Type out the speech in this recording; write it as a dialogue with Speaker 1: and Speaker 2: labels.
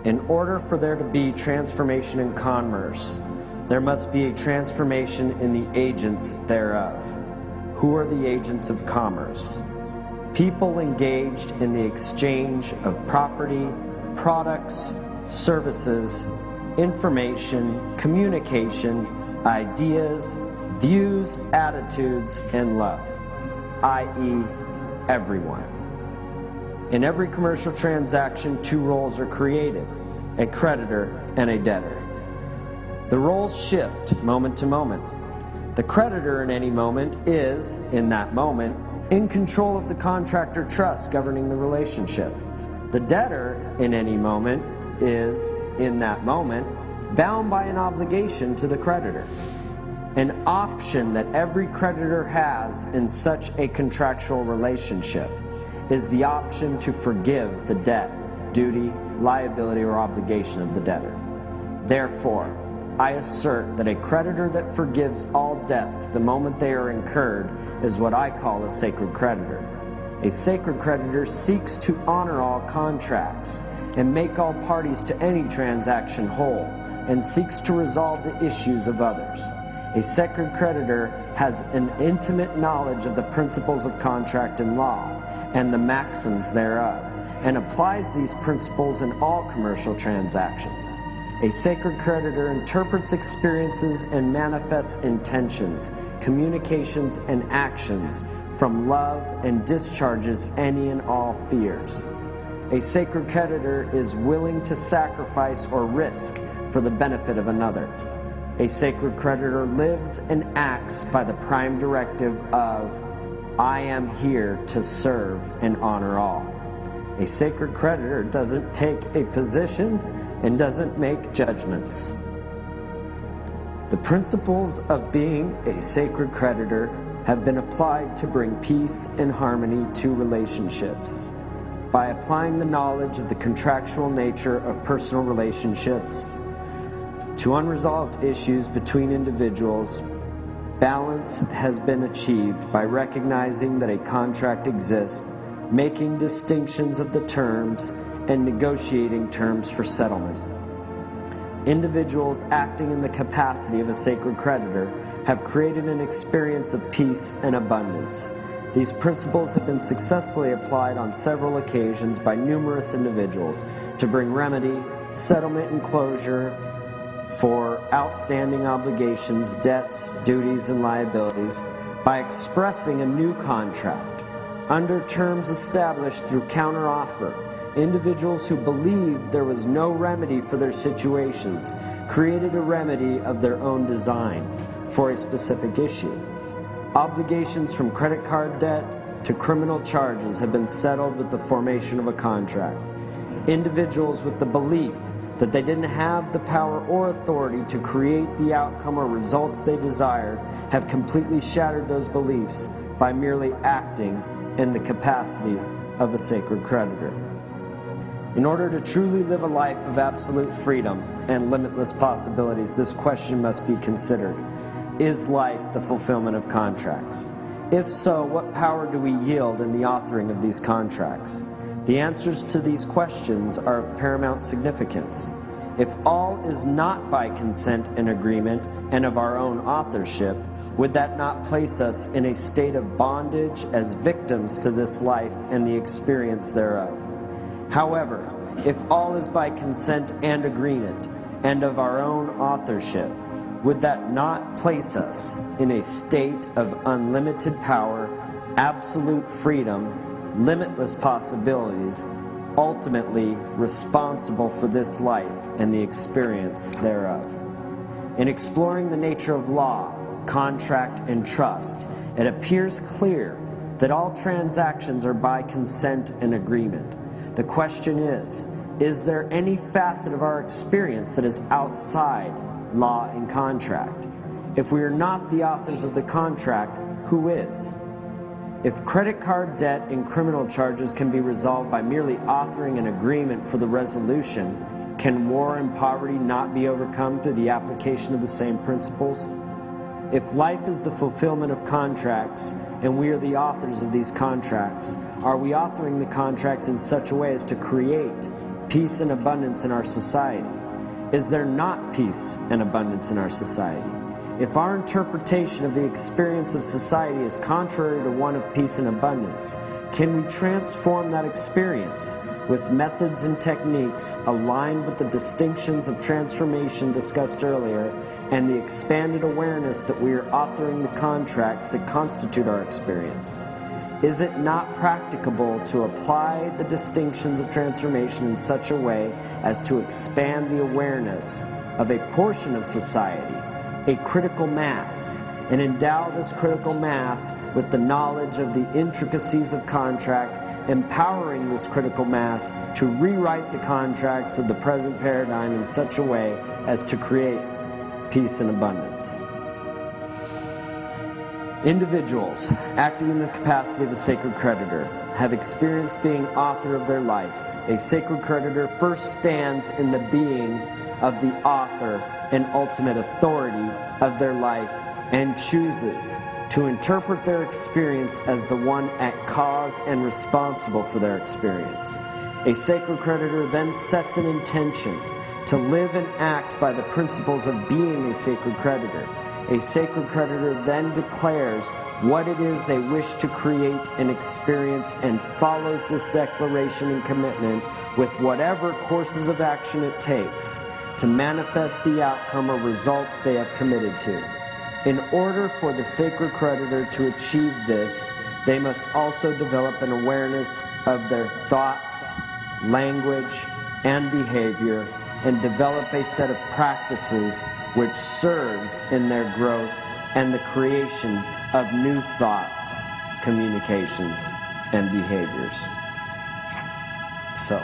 Speaker 1: In order for there to be transformation in commerce, there must be a transformation in the agents thereof. Who are the agents of commerce? People engaged in the exchange of property, products, services, information, communication, ideas, views, attitudes, and love, i.e., everyone. In every commercial transaction, two roles are created, a creditor and a debtor. The roles shift moment to moment. The creditor in any moment is, in that moment, in control of the contract or trust governing the relationship. The debtor in any moment is, in that moment, bound by an obligation to the creditor. An option that every creditor has in such a contractual relationship is the option to forgive the debt, duty, liability, or obligation of the debtor. Therefore, I assert that a creditor that forgives all debts the moment they are incurred is what I call a sacred creditor. A sacred creditor seeks to honor all contracts and make all parties to any transaction whole, and seeks to resolve the issues of others. A sacred creditor has an intimate knowledge of the principles of contract and law, and the maxims thereof, and applies these principles in all commercial transactions. A sacred creditor interprets experiences and manifests intentions, communications, and actions from love, and discharges any and all fears. A sacred creditor is willing to sacrifice or risk for the benefit of another. A sacred creditor lives and acts by the prime directive of, I am here to serve and honor all. A sacred creditor doesn't take a position and doesn't make judgments. The principles of being a sacred creditor have been applied to bring peace and harmony to relationships. By applying the knowledge of the contractual nature of personal relationships to unresolved issues between individuals, balance has been achieved by recognizing that a contract exists, making distinctions of the terms, and negotiating terms for settlement. Individuals acting in the capacity of a sacred creditor have created an experience of peace and abundance. These principles have been successfully applied on several occasions by numerous individuals to bring remedy, settlement, and closure for outstanding obligations, debts, duties, and liabilities by expressing a new contract under terms established through counteroffer. Individuals who believed there was no remedy for their situations created a remedy of their own design for a specific issue. Obligations from credit card debt to criminal charges have been settled with the formation of a contract. Individuals with the belief that they didn't have the power or authority to create the outcome or results they desired have completely shattered those beliefs by merely acting in the capacity of a sacred creditor. In order to truly live a life of absolute freedom and limitless possibilities, this question must be considered. Is life the fulfillment of contracts? If so, what power do we yield in the authoring of these contracts? The answers to these questions are of paramount significance. If all is not by consent and agreement and of our own authorship, would that not place us in a state of bondage as victims to this life and the experience thereof? However, if all is by consent and agreement and of our own authorship, would that not place us in a state of unlimited power, absolute freedom, limitless possibilities, ultimately responsible for this life and the experience thereof? In exploring the nature of law, contract, and trust, it appears clear that all transactions are by consent and agreement. The question is there any facet of our experience that is outside law and contract? If we are not the authors of the contract, who is? If credit card debt and criminal charges can be resolved by merely authoring an agreement for the resolution, can war and poverty not be overcome through the application of the same principles? If life is the fulfillment of contracts, and we are the authors of these contracts, are we authoring the contracts in such a way as to create peace and abundance in our society? Is there not peace and abundance in our society? If our interpretation of the experience of society is contrary to one of peace and abundance, can we transform that experience with methods and techniques aligned with the distinctions of transformation discussed earlier and the expanded awareness that we are authoring the contracts that constitute our experience? Is it not practicable to apply the distinctions of transformation in such a way as to expand the awareness of a portion of society, a critical mass, and endow this critical mass with the knowledge of the intricacies of contract, empowering this critical mass to rewrite the contracts of the present paradigm in such a way as to create peace and abundance? Individuals acting in the capacity of a sacred creditor have experienced being author of their life. A sacred creditor first stands in the being of the author and ultimate authority of their life and chooses to interpret their experience as the one at cause and responsible for their experience. A sacred creditor then sets an intention to live and act by the principles of being a sacred creditor. A sacred creditor then declares what it is they wish to create and experience and follows this declaration and commitment with whatever courses of action it takes to manifest the outcome or results they have committed to. In order for the sacred creditor to achieve this, they must also develop an awareness of their thoughts, language, and behavior, and develop a set of practices which serves in their growth and the creation of new thoughts, communications, and behaviors. So,